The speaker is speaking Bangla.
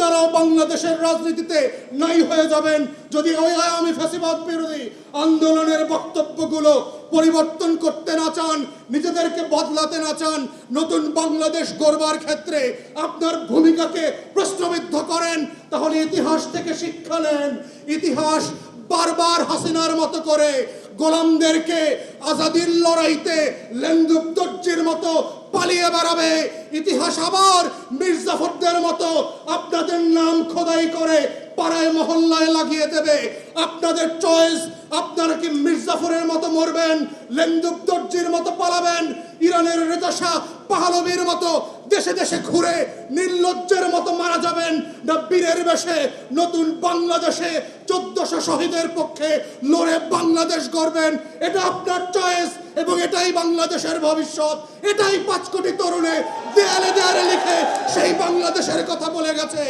আপনারাও বাংলাদেশের রাজনীতিতে নাই হয়ে যাবেন যদি ওই আওয়ামী ফ্যাসিবাদ বিরোধী আন্দোলনের বক্তব্যগুলো পরিবর্তন করতে না চান, নিজেদেরকে বদলাতে না চান, নতুন বাংলাদেশ গড়বার ক্ষেত্রে আপনার ভূমিকাকে প্রশ্নবিদ্ধ করেন, তাহলে ইতিহাস থেকে শিক্ষা নেন। ইতিহাস বারবার হাসিনার মতো করে গোলামদেরকে আজাদির লড়াইতে লেন্দুব দর্জির মতো পালিয়ে বেড়াবে। ইতিহাস আবার মির্জাফরদের মতো আপনাদের নাম খোদাই করে পাড়ায় মহল্লায় লাগিয়ে দেবে। আপনাদের চয়েস, আপনারা কি মির্জাফরের মতো মরবেন, লেন্দুব দর্জির মতো পালাবেন, ইরানের রেজা শাহ পাহলবীর মতো দেশে দেশে ঘুরে নির্লজ্জের মতো মারা যাবেন, না বীরের বেশে নতুন বাংলাদেশে 1400 শহীদের পক্ষে লড়ে বাংলাদেশ গড়বেন। এটা আপনার চয়েস এবং এটাই বাংলাদেশের ভবিষ্যৎ। এটাই 5 কোটি তরুণে দেয়ালে দেয়ালে লিখে সেই বাংলাদেশের কথা বলে গেছে।